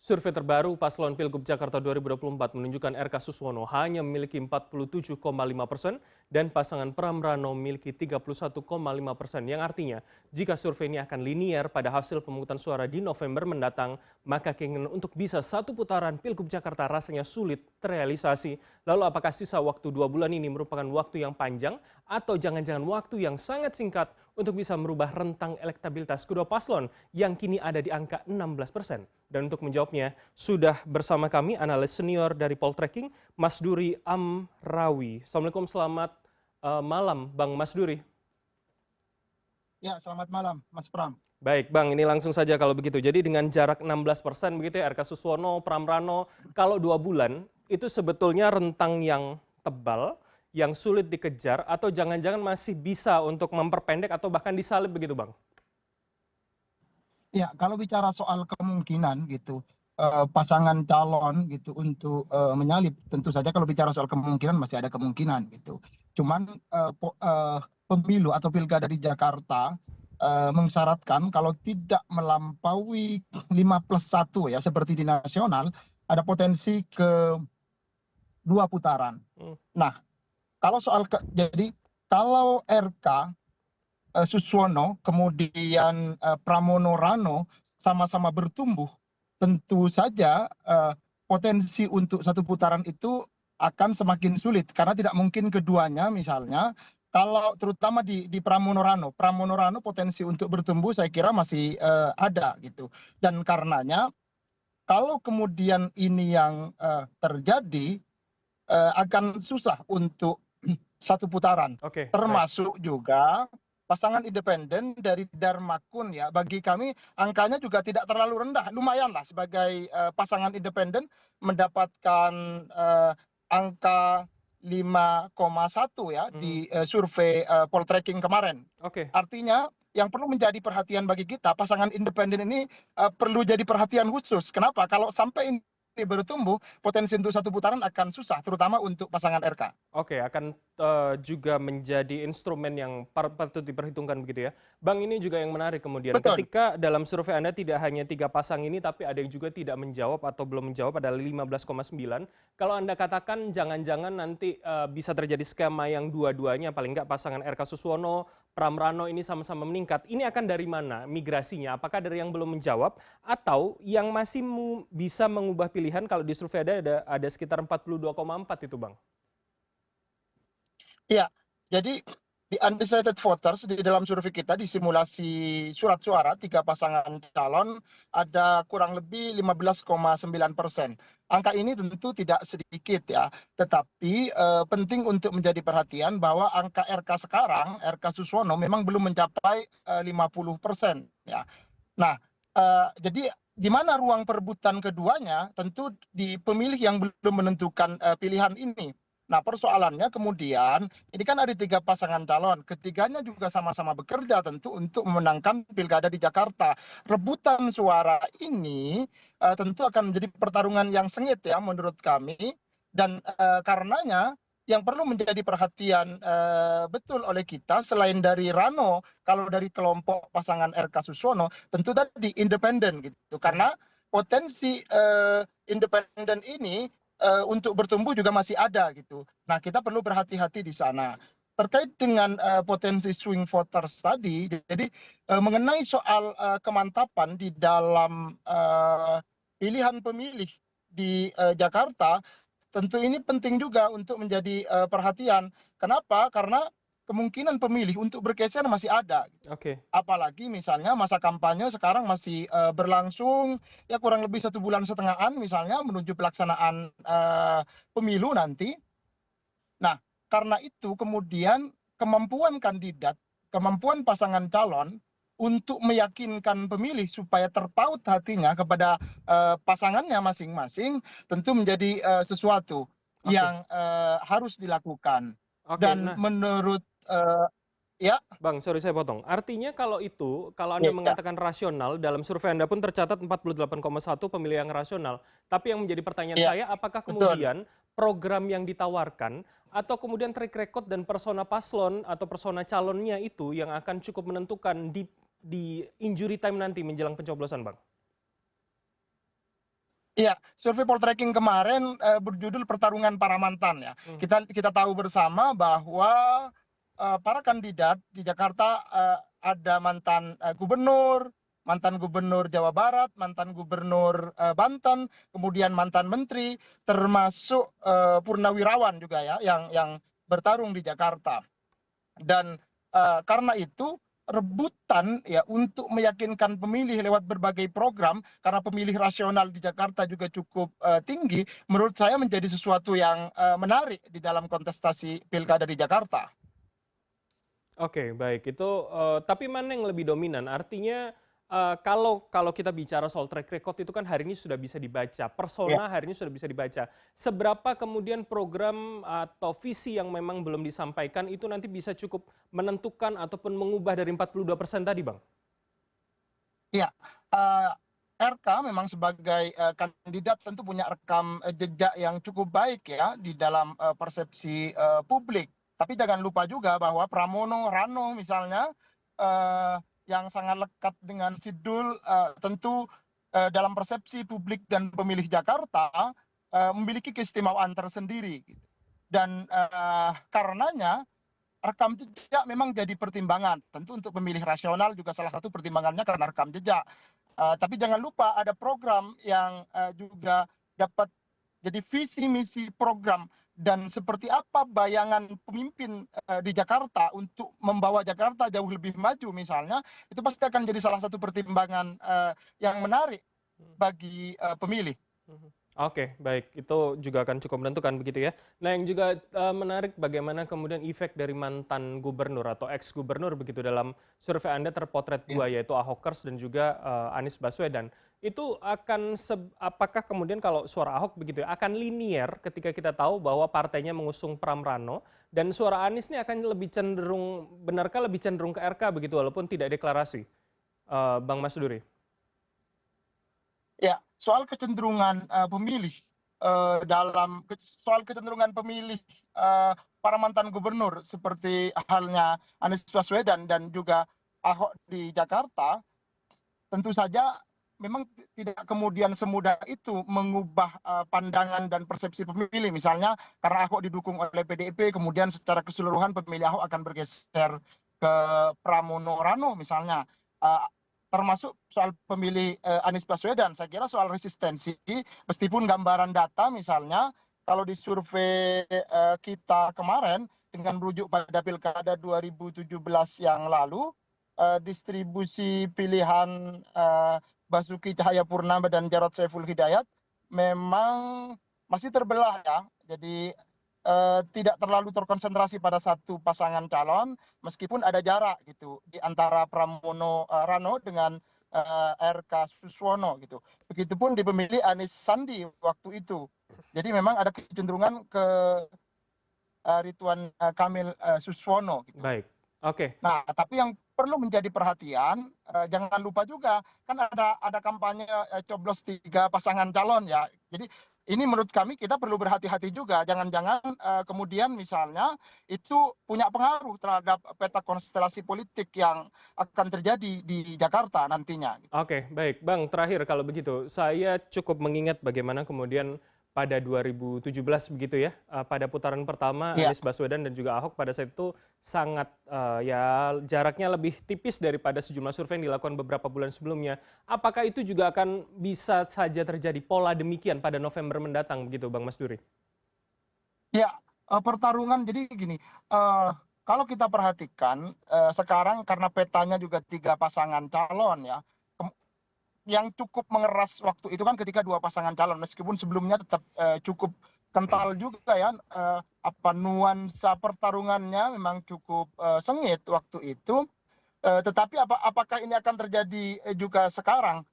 Survei terbaru Paslon Pilgub Jakarta 2024 menunjukkan RK Suswono hanya memiliki 47,5% dan pasangan Pram Rano memiliki 31,5%. Yang artinya, jika survei ini akan linier pada hasil pemungutan suara di November mendatang, maka keinginan untuk bisa satu putaran Pilgub Jakarta rasanya sulit terrealisasi. Lalu apakah sisa waktu 2 bulan ini merupakan waktu yang panjang atau jangan-jangan waktu yang sangat singkat untuk bisa merubah rentang elektabilitas kedua paslon yang kini ada di angka 16%. Dan untuk menjawabnya, sudah bersama kami analis senior dari Poltreking, Mas Duri Amrawi. Assalamualaikum, selamat malam Bang Mas Duri. Ya, selamat malam Mas Pram. Baik Bang, ini langsung saja kalau begitu. Jadi dengan jarak 16% begitu ya, RK Suswono, Pram Rano, kalau 2 bulan, itu sebetulnya rentang yang tebal, yang sulit dikejar, atau jangan-jangan masih bisa untuk memperpendek atau bahkan disalib begitu Bang? Ya, kalau bicara soal kemungkinan gitu, pasangan calon gitu untuk menyalip, tentu saja kalau bicara soal kemungkinan masih ada kemungkinan gitu. Cuman pemilu atau pilkada di Jakarta mensyaratkan kalau tidak melampaui 5+1 ya seperti di nasional, ada potensi ke 2 putaran. Nah, kalau jadi kalau RK Suswono, kemudian Pramono Rano sama-sama bertumbuh, tentu saja potensi untuk satu putaran itu akan semakin sulit karena tidak mungkin keduanya misalnya kalau terutama di Pramono Rano potensi untuk bertumbuh saya kira masih ada gitu. Dan karenanya kalau kemudian ini yang terjadi akan susah untuk satu putaran. Oke, baik. Termasuk juga pasangan independen dari Dharmakun ya. Bagi kami angkanya juga tidak terlalu rendah. Lumayanlah sebagai pasangan independen mendapatkan angka 5,1 ya di survei Poltreking kemarin. Oke. Artinya yang perlu menjadi perhatian bagi kita, pasangan independen ini perlu jadi perhatian khusus. Kenapa? Kalau sampai ini bertumbuh, potensi untuk satu putaran akan susah, terutama untuk pasangan RK. Oke, akan juga menjadi instrumen yang patut diperhitungkan begitu ya. Bang, ini juga yang menarik kemudian. Betul. Ketika dalam survei Anda tidak hanya 3 pasang ini, tapi ada yang juga tidak menjawab atau belum menjawab, adalah 15,9. Kalau Anda katakan jangan-jangan nanti bisa terjadi skema yang dua-duanya, paling nggak pasangan RK Suswono, Pram Rano ini sama-sama meningkat. Ini akan dari mana migrasinya? Apakah dari yang belum menjawab atau yang masih bisa mengubah pilihan? Kalau di survei ada sekitar 42,4 itu, Bang. Ya, jadi di undecided voters di dalam survei kita di simulasi surat suara 3 pasangan calon ada kurang lebih 15,9%. Angka ini tentu tidak sedikit ya, tetapi penting untuk menjadi perhatian bahwa angka RK sekarang, RK Suswono memang belum mencapai 50% ya. Nah, jadi di mana ruang perebutan keduanya tentu di pemilih yang belum menentukan pilihan ini. Nah, persoalannya kemudian ini kan ada 3 pasangan calon, ketiganya juga sama-sama bekerja tentu untuk memenangkan pilkada di Jakarta. Rebutan suara ini tentu akan menjadi pertarungan yang sengit ya menurut kami, dan karenanya yang perlu menjadi perhatian betul oleh kita selain dari Rano, kalau dari kelompok pasangan RK Suswono tentu tadi independen gitu, karena potensi independen ini untuk bertumbuh juga masih ada gitu. Nah, kita perlu berhati-hati di sana. Terkait dengan potensi swing voters tadi, jadi mengenai soal kemantapan di dalam pilihan pemilih di Jakarta, tentu ini penting juga untuk menjadi perhatian. Kenapa? Karena kemungkinan pemilih untuk bergeser masih ada. Oke. Apalagi misalnya masa kampanye sekarang masih berlangsung ya kurang lebih 1,5 bulan misalnya menuju pelaksanaan pemilu nanti. Nah, karena itu kemudian kemampuan kandidat, kemampuan pasangan calon untuk meyakinkan pemilih supaya terpaut hatinya kepada pasangannya masing-masing tentu menjadi sesuatu Oke. yang harus dilakukan. Oke, Dan nah menurut ya, Bang, sorry saya potong. Artinya kalau itu, kalau Anda ya, mengatakan rasional, dalam survei Anda pun tercatat 48,1 pemilih yang rasional. Tapi yang menjadi pertanyaan ya, saya, apakah betul. kemudian program yang ditawarkan atau kemudian track record dan persona paslon atau persona calonnya itu yang akan cukup menentukan di injury time nanti menjelang pencoblosan, Bang? Iya, survei Poltreking kemarin berjudul Pertarungan Para Mantan ya. Hmm. Kita tahu bersama bahwa para kandidat di Jakarta ada mantan gubernur Jawa Barat, mantan gubernur Banten, kemudian mantan menteri, termasuk purnawirawan juga ya yang bertarung di Jakarta. Dan karena itu rebutan ya untuk meyakinkan pemilih lewat berbagai program karena pemilih rasional di Jakarta juga cukup tinggi, menurut saya menjadi sesuatu yang menarik di dalam kontestasi pilkada di Jakarta. Oke, baik. Itu, tapi mana yang lebih dominan? Artinya, kalau kita bicara soal track record itu kan hari ini sudah bisa dibaca, Ya. persona hari ini sudah bisa dibaca. Seberapa kemudian program atau visi yang memang belum disampaikan itu nanti bisa cukup menentukan ataupun mengubah dari 42% tadi, Bang? Ya, eh, RK memang sebagai kandidat tentu punya rekam jejak yang cukup baik ya di dalam persepsi publik. Tapi jangan lupa juga bahwa Pramono Rano misalnya yang sangat lekat dengan Sidul tentu dalam persepsi publik dan pemilih Jakarta memiliki keistimewaan tersendiri. Gitu. Dan karenanya rekam jejak memang jadi pertimbangan. Tentu untuk pemilih rasional juga salah satu pertimbangannya karena rekam jejak. Tapi jangan lupa ada program yang juga dapat jadi visi misi program dan seperti apa bayangan pemimpin di Jakarta untuk membawa Jakarta jauh lebih maju misalnya, itu pasti akan jadi salah satu pertimbangan yang menarik bagi pemilih. Mhm. Oke, baik. Itu juga akan cukup menentukan begitu ya. Nah, yang juga menarik bagaimana kemudian efek dari mantan gubernur atau ex gubernur begitu dalam survei Anda terpotret Ya. dua yaitu Ahokers dan juga Anies Baswedan. Itu akan apakah kemudian kalau suara Ahok begitu ya akan linier ketika kita tahu bahwa partainya mengusung Pram Rano dan suara Anies ini akan lebih cenderung benarkah lebih cenderung ke RK begitu walaupun tidak deklarasi, Bang Mas Duri? Ya, soal kecenderungan pemilih soal kecenderungan pemilih para mantan gubernur seperti halnya Anies Baswedan dan juga Ahok di Jakarta, tentu saja memang tidak kemudian semudah itu mengubah pandangan dan persepsi pemilih. Misalnya karena Ahok didukung oleh PDIP, kemudian secara keseluruhan pemilih Ahok akan bergeser ke Pramono Rano misalnya. Eh, Termasuk soal pemilih Anies Baswedan, saya kira soal resistensi, meskipun gambaran data misalnya, kalau di survei kita kemarin dengan merujuk pada Pilkada 2017 yang lalu, distribusi pilihan Basuki Cahayapurnama dan Jarod Saiful Hidayat memang masih terbelah ya. Jadi tidak terlalu terkonsentrasi pada satu pasangan calon, meskipun ada jarak gitu di antara Pramono Rano dengan RK Suswono gitu. Begitupun di pemilih Anies Sandi waktu itu. Jadi memang ada kecenderungan ke Ridwan Kamil Suswono gitu. Baik. Oke. Nah, tapi yang perlu menjadi perhatian, jangan lupa juga kan ada kampanye coblos 3 pasangan calon ya. Jadi ini menurut kami kita perlu berhati-hati juga, jangan-jangan kemudian misalnya itu punya pengaruh terhadap peta konstelasi politik yang akan terjadi di Jakarta nantinya. Oke, baik. Bang, terakhir kalau begitu, saya cukup mengingat bagaimana kemudian pada 2017 begitu ya, pada putaran pertama Iya. Anies Baswedan dan juga Ahok pada saat itu sangat ya jaraknya lebih tipis daripada sejumlah survei yang dilakukan beberapa bulan sebelumnya. Apakah itu juga akan bisa saja terjadi pola demikian pada November mendatang begitu, Bang Mas Duri? Ya, pertarungan jadi gini, kalau kita perhatikan sekarang karena petanya juga 3 pasangan calon ya, yang cukup mengeras waktu itu kan ketika 2 pasangan calon, meskipun sebelumnya tetap cukup kental juga ya, nuansa pertarungannya memang cukup sengit waktu itu. Tetapi apakah ini akan terjadi juga sekarang?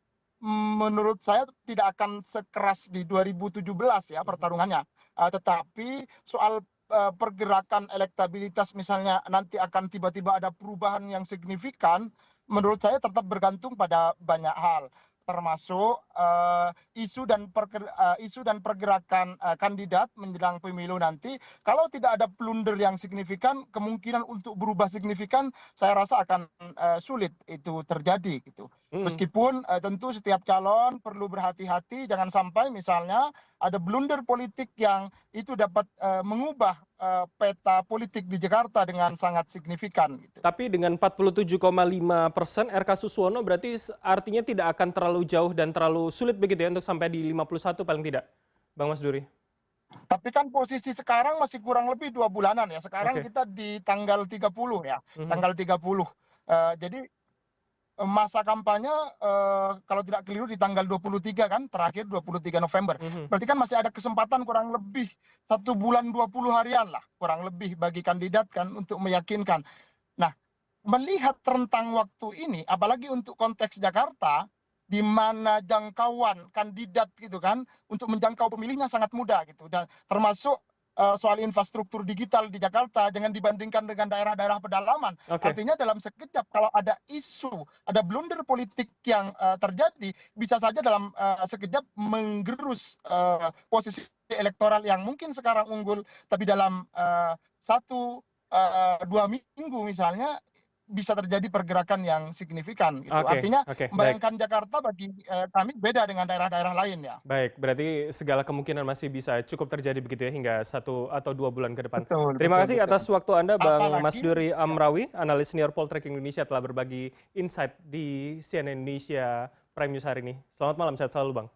Menurut saya tidak akan sekeras di 2017 ya pertarungannya. Tetapi soal pergerakan elektabilitas misalnya nanti akan tiba-tiba ada perubahan yang signifikan, menurut saya tetap bergantung pada banyak hal. termasuk isu dan pergerakan kandidat menjelang pemilu nanti. Kalau tidak ada blunder yang signifikan, kemungkinan untuk berubah signifikan saya rasa akan sulit itu terjadi gitu. Hmm. Meskipun tentu setiap calon perlu berhati-hati, jangan sampai misalnya ada blunder politik yang itu dapat mengubah peta politik di Jakarta dengan sangat signifikan gitu. Tapi dengan 47,5%, RK Suswono berarti artinya tidak akan terlalu jauh dan terlalu sulit begitu ya untuk sampai di 51 paling tidak, Bang Mas Duri? Tapi kan posisi sekarang masih kurang lebih 2 bulanan ya. Sekarang Oke. kita di tanggal 30 ya, Mhm. tanggal 30. Jadi masa kampanye kalau tidak keliru di tanggal 23 kan, terakhir 23 November. Mhm. Berarti kan masih ada kesempatan kurang lebih 1 bulan 20 harian lah, kurang lebih bagi kandidat kan untuk meyakinkan. Nah, melihat rentang waktu ini, apalagi untuk konteks Jakarta, di mana jangkauan kandidat gitu kan, untuk menjangkau pemilihnya sangat mudah gitu. Dan termasuk soal infrastruktur digital di Jakarta, jangan dibandingkan dengan daerah-daerah pedalaman. Oke. Artinya dalam sekejap kalau ada isu, ada blunder politik yang terjadi, bisa saja dalam sekejap menggerus posisi elektoral yang mungkin sekarang unggul, tapi dalam 1-2 minggu misalnya bisa terjadi pergerakan yang signifikan gitu. Oke Artinya oke, baik. membayangkan Jakarta bagi kami beda dengan daerah-daerah lain ya. Baik, berarti segala kemungkinan masih bisa cukup terjadi begitu ya hingga 1 atau 2 bulan ke depan. Betul, Terima betul, kasih betul. atas waktu Anda, Bang Mas Apalagi Duri ya, Amrawi, analis senior Poltreking Indonesia telah berbagi insight di CNN Indonesia Prime News hari ini. Selamat malam, sehat selalu, Bang.